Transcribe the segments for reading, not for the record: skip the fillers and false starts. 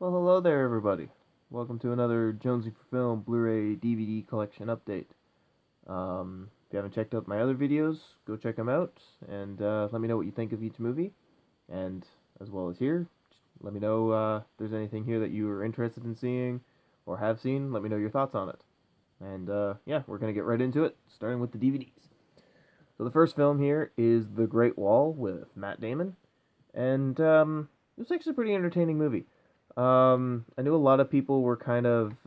Well, hello there, everybody. Welcome to another Jonesing for Film Blu-ray DVD collection update. If you haven't checked out my other videos, go check them out and let me know what you think of each movie. And as well as here, let me know if there's anything here that you are interested in seeing or have seen. Let me know your thoughts on it. And yeah, we're gonna get right into it, starting with the DVDs. So the first film here is The Great Wall with Matt Damon, and it was actually a pretty entertaining movie. I knew a lot of people were kind of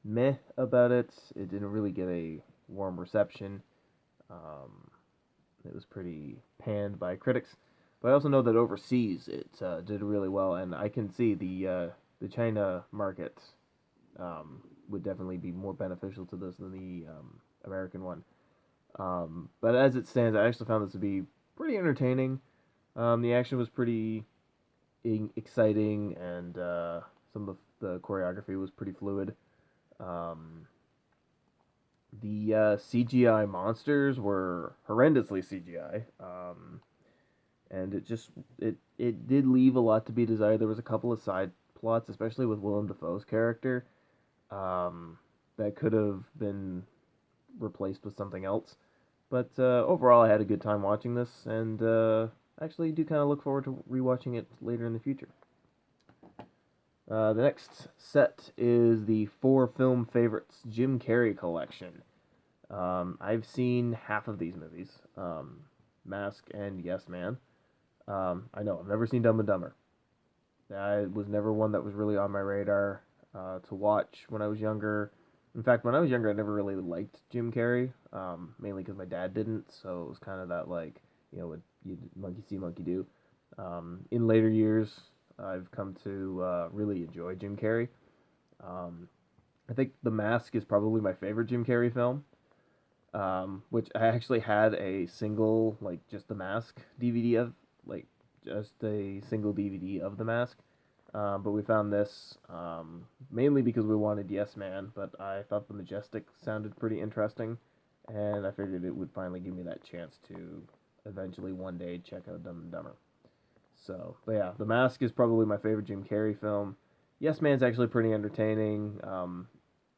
meh about it. It didn't really get a warm reception. Um, it was pretty panned by critics, but I also know that overseas it did really well, and I can see the China market would definitely be more beneficial to this than the American one. But as it stands, I actually found this to be pretty entertaining. The action was pretty exciting, and some of the choreography was pretty fluid. Um, the CGI monsters were horrendously CGI, and it did leave a lot to be desired. There was a couple of side plots, especially with Willem Dafoe's character, that could have been replaced with something else. But overall, I had a good time watching this, and actually do kind of look forward to rewatching it later in the future. The next set is the four film favorites Jim Carrey collection. I've seen half of these movies, Mask and Yes Man. I know I've never seen Dumb and Dumber. I was never one that was really on my radar to watch when I was younger. In fact, when I was younger, I never really liked Jim Carrey, mainly because my dad didn't. So it was kind of that like, what you monkey see, monkey do. In later years, I've come to really enjoy Jim Carrey. Um, I think The Mask is probably my favorite Jim Carrey film, which I actually had a single, like, just The Mask DVD of, like, just a single DVD of The Mask. But we found this mainly because we wanted Yes Man, but I thought The Majestic sounded pretty interesting, and I figured it would finally give me that chance to eventually one day check out Dumb and Dumber. So, but yeah, The Mask is probably my favorite Jim Carrey film. Yes Man's actually pretty entertaining,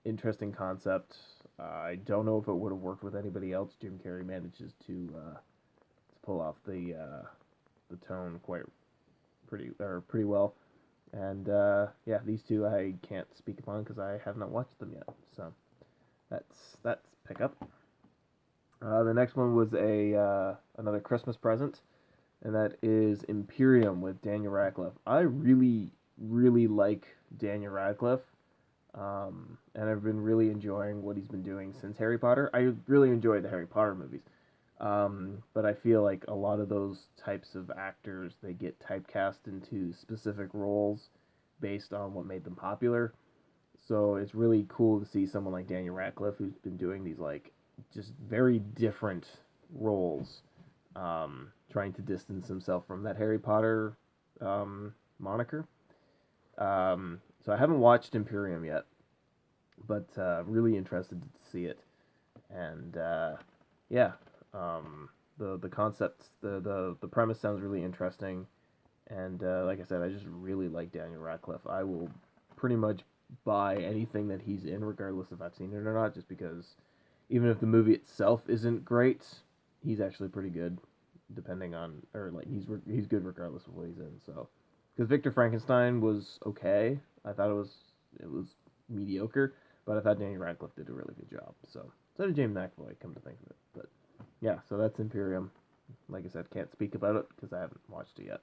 interesting concept. I don't know if it would have worked with anybody else. Jim Carrey manages to pull off the tone quite pretty well. And yeah, these two I can't speak upon because I have not watched them yet. So that's pick up. The next one was a another Christmas present, and that is Imperium with Daniel Radcliffe. I really like Daniel Radcliffe, and I've been really enjoying what he's been doing since Harry Potter. I really enjoyed the Harry Potter movies, but I feel like a lot of those types of actors, they get typecast into specific roles based on what made them popular. So it's really cool to see someone like Daniel Radcliffe who's been doing these like just very different roles, trying to distance himself from that Harry Potter moniker. So I haven't watched Imperium yet, but really interested to see it. And yeah, the concept, the premise sounds really interesting. And like I said, I just really like Daniel Radcliffe. I will pretty much buy anything that he's in, regardless if I've seen it or not, just because even if the movie itself isn't great, he's actually pretty good, depending on, or like he's good regardless of what he's in. So, because Victor Frankenstein was okay, I thought it was mediocre, but I thought Daniel Radcliffe did a really good job. So did James McAvoy, come to think of it. But yeah, so that's Imperium. Like I said, can't speak about it because I haven't watched it yet.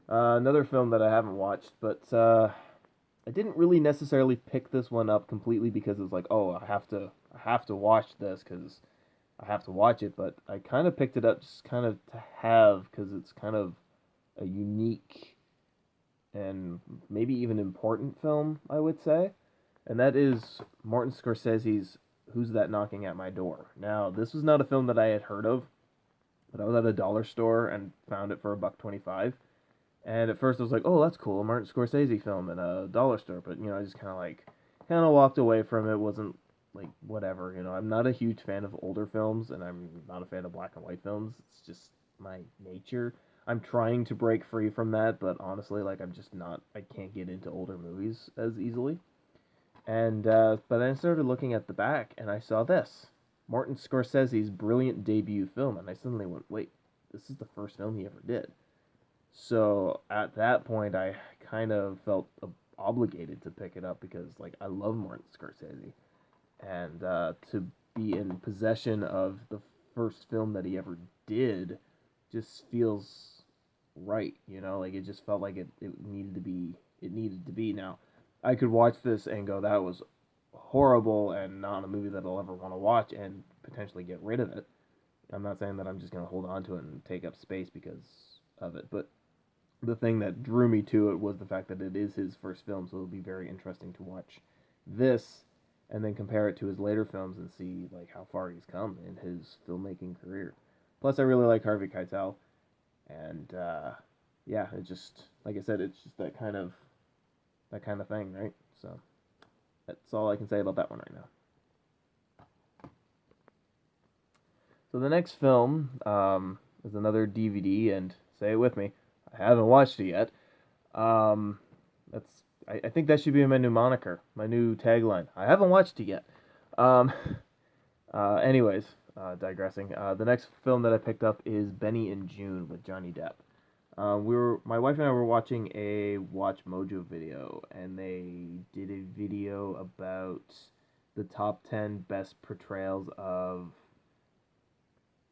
Another film that I haven't watched, but I didn't really necessarily pick this one up completely because it's like, oh, I have to watch this because I have to watch it. But I kind of picked it up just kind of to have because it's kind of a unique and maybe even important film, I would say, and that is Martin Scorsese's Who's That Knocking at My Door. Now, this was not a film that I had heard of, but I was at a dollar store and found it for $1.25. And at first I was like, oh, that's cool, a Martin Scorsese film in a dollar store. But, I just kind of walked away from it. Wasn't like, whatever, I'm not a huge fan of older films, and I'm not a fan of black and white films. It's just my nature. I'm trying to break free from that, but honestly, like I'm just not. I can't get into older movies as easily. And but then I started looking at the back, and I saw this Martin Scorsese's brilliant debut film, and I suddenly went, "Wait, this is the first film he ever did." So at that point, I kind of felt obligated to pick it up because, like, I love Martin Scorsese, and to be in possession of the first film that he ever did just feels right, you know, like it just felt like it needed to be now. I could watch this and go, that was horrible and not a movie that I'll ever want to watch, and potentially get rid of it. I'm not saying that I'm just going to hold on to it and take up space because of it, but the thing that drew me to it was the fact that it is his first film, so it'll be very interesting to watch this and then compare it to his later films and see like how far he's come in his filmmaking career. Plus, I really like Harvey Keitel, and yeah, it just, like I said, it's just that kind of thing, right? So that's all I can say about that one right now. So the next film is another DVD, and say it with me, I haven't watched it yet. That's I think that should be my new moniker, my new tagline. I haven't watched it yet. Um, anyways, digressing. The next film that I picked up is Benny and June with Johnny Depp. My wife and I were watching a Watch Mojo video, and they did a video about the top 10 best portrayals of,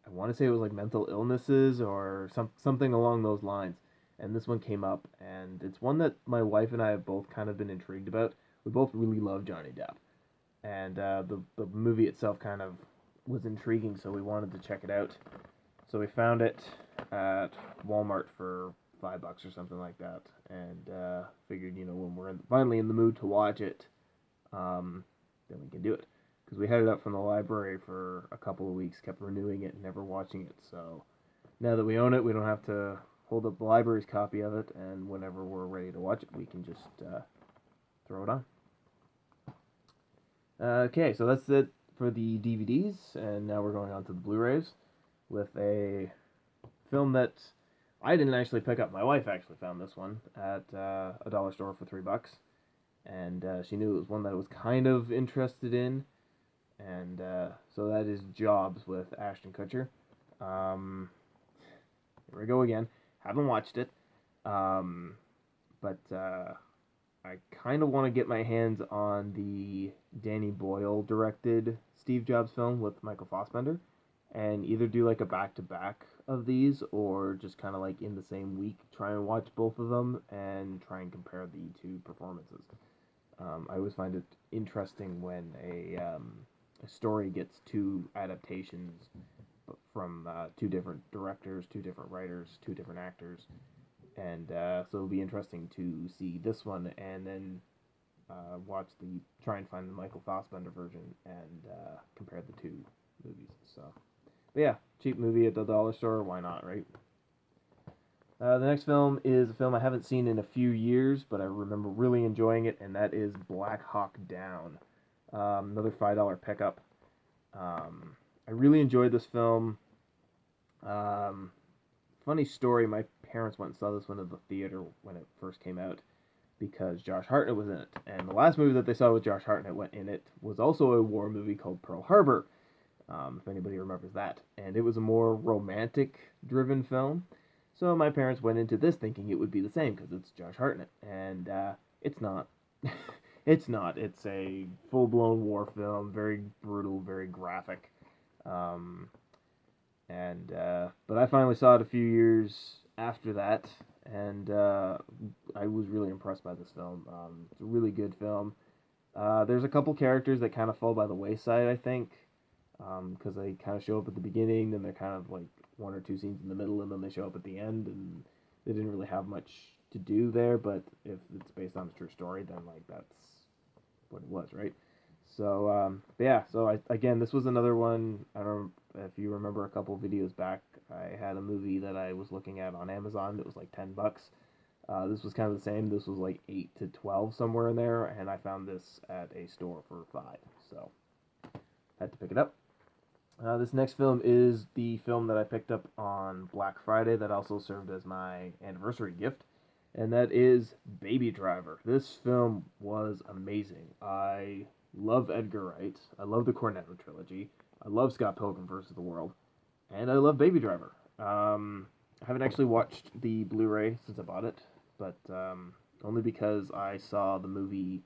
I want to say it was like mental illnesses or something along those lines. And this one came up, and it's one that my wife and I have both kind of been intrigued about. We both really love Johnny Depp, and the movie itself kind of was intriguing, so we wanted to check it out. So we found it at Walmart for $5 or something like that, and figured, you know, when we're finally in the mood to watch it, then we can do it. Because we had it up from the library for a couple of weeks, kept renewing it and never watching it. So now that we own it, we don't have to hold up the library's copy of it, and whenever we're ready to watch it, we can just throw it on. Okay, so that's it for the DVDs, and now we're going on to the Blu-rays with a film that I didn't actually pick up. My wife actually found this one at a dollar store for $3, and she knew it was one that I was kind of interested in, and so that is Jobs with Ashton Kutcher. Here we go again. Haven't watched it, but I kind of want to get my hands on the Danny Boyle directed Steve Jobs film with Michael Fassbender, and either do like a back-to-back of these, or just kind of like in the same week try and watch both of them and try and compare the two performances. I always find it interesting when a story gets two adaptations from two different directors, two different writers, two different actors, and so it'll be interesting to see this one and then try and find the Michael Fassbender version and compare the two movies. So, but yeah, cheap movie at the dollar store, why not, right? The next film is a film I haven't seen in a few years, but I remember really enjoying it, and that is Black Hawk Down. Another $5 pickup. I really enjoyed this film. Funny story, my parents went and saw this one at the theater when it first came out because Josh Hartnett was in it. And the last movie that they saw with Josh Hartnett in it was also a war movie called Pearl Harbor, if anybody remembers that. And it was a more romantic-driven film. So my parents went into this thinking it would be the same because it's Josh Hartnett. And it's not. It's not. It's a full-blown war film, very brutal, very graphic. But I finally saw it a few years after that, and I was really impressed by this film. It's a really good film. There's a couple characters that kind of fall by the wayside, I think, because they kind of show up at the beginning, then they're kind of like one or two scenes in the middle, and then they show up at the end, and they didn't really have much to do there, but if it's based on a true story, then like that's what it was, right? So, yeah, so again, this was another one. I don't know if you remember a couple videos back, I had a movie that I was looking at on Amazon that was like $10. This was kind of the same. This was like 8 to 12 somewhere in there, and I found this at a store for $5. So, had to pick it up. This next film is the film that I picked up on Black Friday that also served as my anniversary gift, and that is Baby Driver. This film was amazing. I love Edgar Wright. I love the Cornetto trilogy. I love Scott Pilgrim vs. the World, and I love Baby Driver. I haven't actually watched the Blu-ray since I bought it, but only because I saw the movie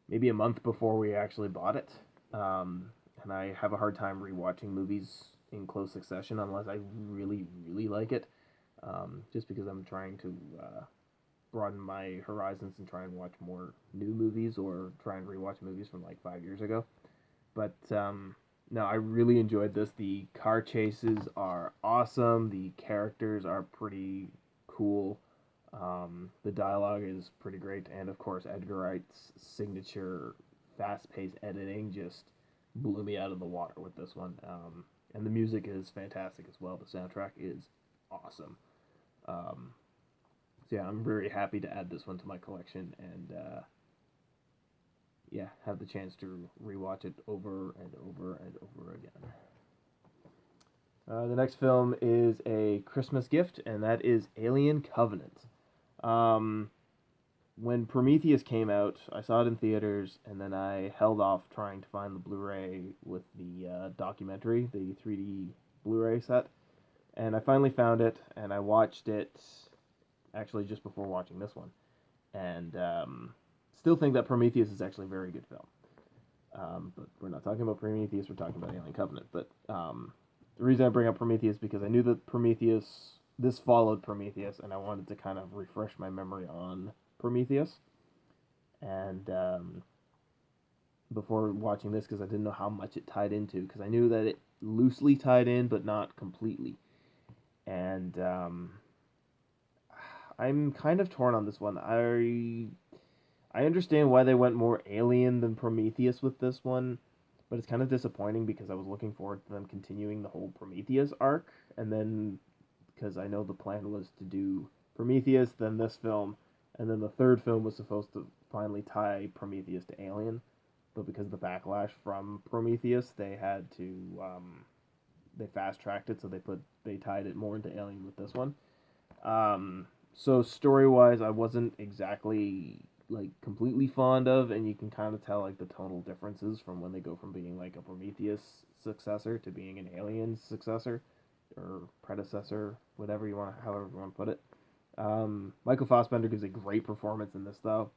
maybe a month before we actually bought it. And I have a hard time rewatching movies in close succession unless I really, really like it. Just because I'm trying to broaden my horizons and try and watch more new movies or try and rewatch movies from like 5 years ago. But no, I really enjoyed this. The car chases are awesome. The characters are pretty cool. The dialogue is pretty great, and of course, Edgar Wright's signature fast-paced editing just blew me out of the water with this one. And the music is fantastic as well. The soundtrack is awesome. So yeah, I'm very happy to add this one to my collection, and yeah, have the chance to rewatch it over and over and over again. The next film is a Christmas gift, and that is Alien Covenant. Um, when Prometheus came out, I saw it in theaters, and then I held off trying to find the Blu-ray with the documentary, the 3D Blu-ray set, and I finally found it, and I watched it actually just before watching this one, and still think that Prometheus is actually a very good film. But we're not talking about Prometheus, we're talking about Alien Covenant. But the reason I bring up Prometheus is because I knew that this followed Prometheus, and I wanted to kind of refresh my memory on Prometheus. And before watching this, because I didn't know how much it tied into, because I knew that it loosely tied in, but not completely. And I'm kind of torn on this one. I understand why they went more Alien than Prometheus with this one, but it's kind of disappointing because I was looking forward to them continuing the whole Prometheus arc, and then because I know the plan was to do Prometheus, then this film, and then the third film was supposed to finally tie Prometheus to Alien, but because of the backlash from Prometheus, they had to they fast tracked it, so they tied it more into Alien with this one. So story wise, I wasn't exactly like completely fond of, and you can kind of tell like the tonal differences from when they go from being like a Prometheus successor to being an Alien successor or predecessor, whatever you want, however you want to put it. Michael Fassbender gives a great performance in this, though.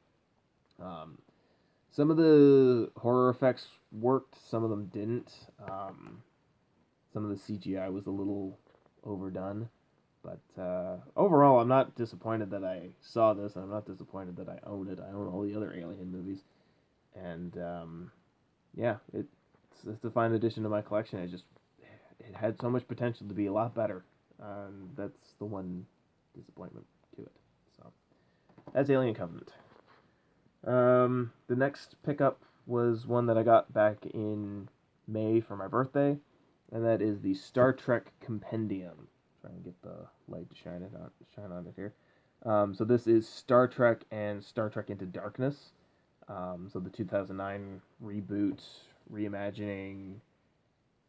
Some of the horror effects worked, some of them didn't. Some of the CGI was a little overdone. But overall, I'm not disappointed that I saw this, and I'm not disappointed that I own it. I own all the other Alien movies. And yeah, it's a fine addition to my collection. It had so much potential to be a lot better. That's the one disappointment to it. So that's Alien Covenant. The next pickup was one that I got back in May for my birthday, and that is the Star Trek Compendium. Try and get the light to shine on it here. So this is Star Trek and Star Trek Into Darkness. So the 2009 reboot, reimagining,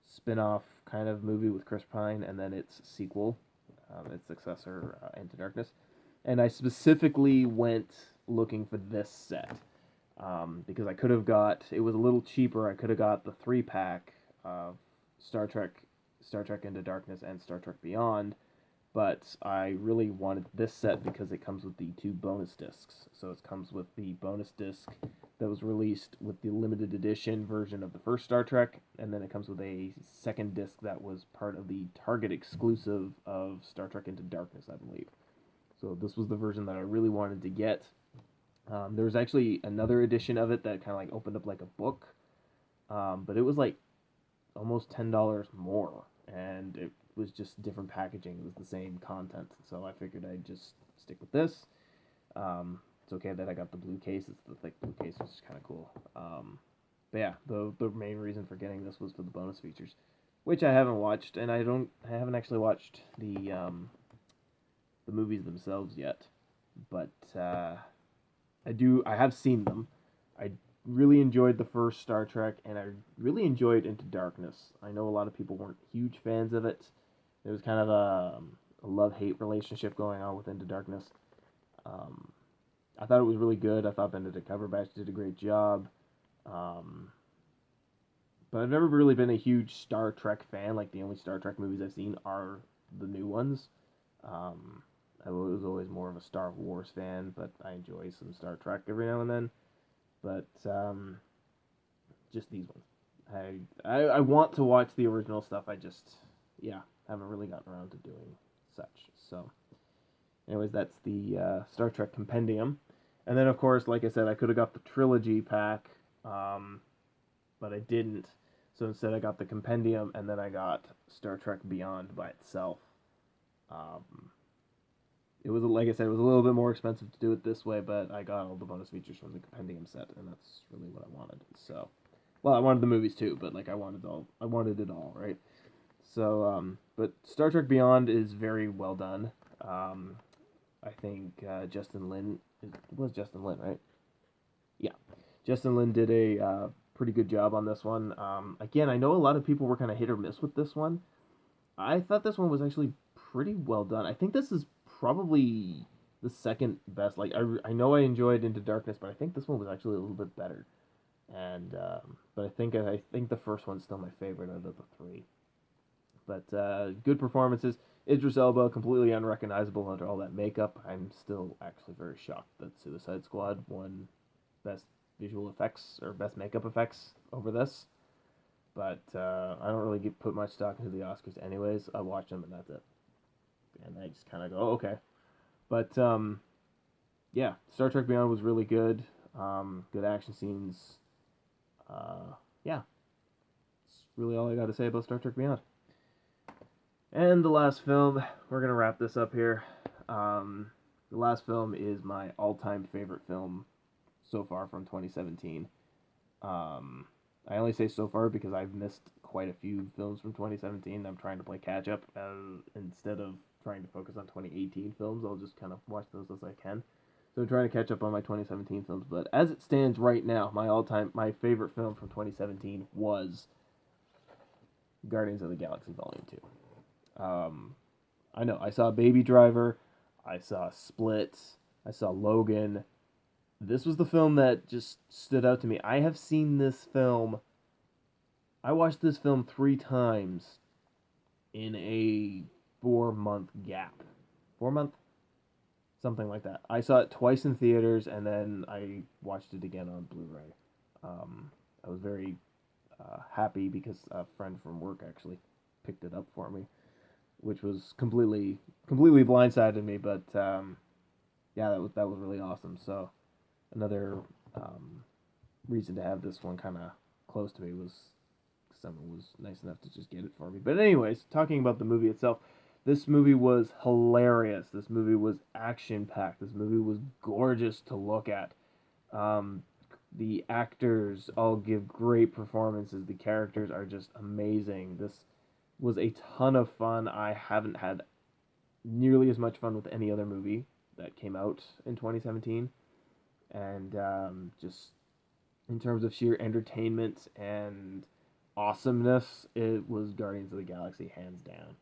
spin-off kind of movie with Chris Pine, and then its sequel, its successor, Into Darkness. And I specifically went looking for this set because I could have it was a little cheaper. I could have got the 3-pack of Star Trek Into Darkness, and Star Trek Beyond, but I really wanted this set because it comes with the 2 bonus discs. So it comes with the bonus disc that was released with the limited edition version of the first Star Trek, and then it comes with a second disc that was part of the Target exclusive of Star Trek Into Darkness, I believe. So this was the version that I really wanted to get. There was actually another edition of it that kind of like opened up like a book, but it was like almost $10 more, and it was just different packaging. It was the same content, so I figured I'd just stick with this. It's okay that I got the blue case. It's the thick blue case, which is kind of cool. But yeah, the main reason for getting this was for the bonus features, which I haven't watched, and I haven't actually watched the movies themselves yet, but I have seen them. I really enjoyed the first Star Trek, and I really enjoyed Into Darkness. I know a lot of people weren't huge fans of it. There was kind of a love-hate relationship going on with Into Darkness. Um, I thought it was really good. I thought Benedict Cumberbatch did a great job. Um, but I've never really been a huge Star Trek fan. Like, the only Star Trek movies I've seen are the new ones. Um, I was always more of a Star Wars fan, but I enjoy some Star Trek every now and then. But just these ones. I want to watch the original stuff. I just, yeah, haven't really gotten around to doing such. So, anyways, that's the Star Trek Compendium. And then, of course, like I said, I could have got the trilogy pack, but I didn't. So instead, I got the Compendium, and then I got Star Trek Beyond by itself. Um, it was, like I said, it was a little bit more expensive to do it this way, but I got all the bonus features from the Compendium set, and that's really what I wanted. So, well, I wanted the movies too, but like I wanted it all, right? So, but Star Trek Beyond is very well done. I think Justin Lin, it was Justin Lin, right? Yeah, Justin Lin did a pretty good job on this one. Again, I know a lot of people were kind of hit or miss with this one. I thought this one was actually pretty well done. I think this is probably the second best. Like, I know I enjoyed Into Darkness, but I think this one was actually a little bit better. And but I think the first one's still my favorite out of the three. But good performances. Idris Elba completely unrecognizable under all that makeup. I'm still actually very shocked that Suicide Squad won best visual effects or best makeup effects over this. But I don't really put much stock into the Oscars anyways. I watch them and that's it. And I just kind of go, oh, okay. But yeah, Star Trek Beyond was really good. Good action scenes. Yeah, that's really all I got to say about Star Trek Beyond. And the last film, we're going to wrap this up here. The last film is my all-time favorite film so far from 2017. I only say so far because I've missed quite a few films from 2017. I'm trying to play catch up instead of trying to focus on 2018 films. I'll just kind of watch those as I can. So I'm trying to catch up on my 2017 films. But as it stands right now, my favorite film from 2017 was Guardians of the Galaxy Volume 2. I know, I saw Baby Driver, I saw Split, I saw Logan. This was the film that just stood out to me. I have seen this film, I watched this film 3 times in a 4-month gap. 4-month? Something like that. I saw it twice in theaters, and then I watched it again on Blu-ray. I was very happy because a friend from work actually picked it up for me, which was completely blindsided me. But yeah, that was really awesome. So another reason to have this one kind of close to me was someone was nice enough to just get it for me. But anyways, talking about the movie itself, this movie was hilarious. This movie was action-packed. This movie was gorgeous to look at. The actors all give great performances. The characters are just amazing. This was a ton of fun. I haven't had nearly as much fun with any other movie that came out in 2017. And just in terms of sheer entertainment and awesomeness, it was Guardians of the Galaxy, hands down.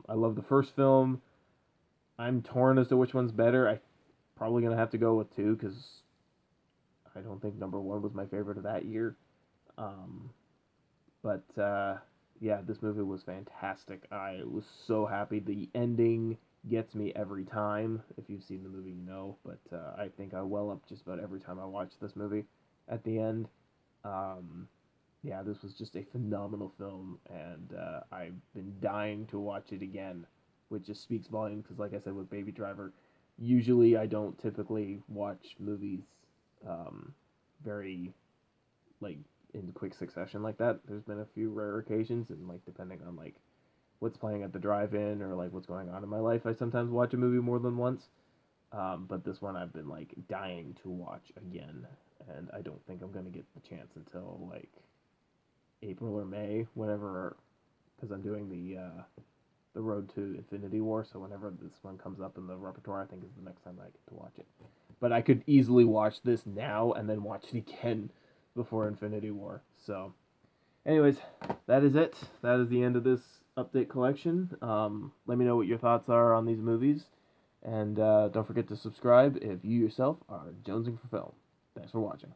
I love the first film. I'm torn as to which one's better. I'm probably going to have to go with 2 because I don't think number 1 was my favorite of that year. But yeah, this movie was fantastic. I was so happy. The ending gets me every time. If you've seen the movie, you know. But I think I well up just about every time I watch this movie at the end. Yeah, this was just a phenomenal film, and I've been dying to watch it again, which just speaks volumes, because like I said with Baby Driver, usually I don't typically watch movies very, like, in quick succession like that. There's been a few rare occasions, and, like, depending on, like, what's playing at the drive-in, or, like, what's going on in my life, I sometimes watch a movie more than once, but this one I've been, like, dying to watch again, and I don't think I'm going to get the chance until, like, April or May, whenever, because I'm doing the Road to Infinity War, so whenever this one comes up in the repertoire, I think is the next time I get to watch it. but I could easily watch this now and then watch it again before Infinity War. So, anyways, that is it. That is the end of this update collection. Let me know what your thoughts are on these movies, and don't forget to subscribe if you yourself are jonesing for film. Thanks for watching.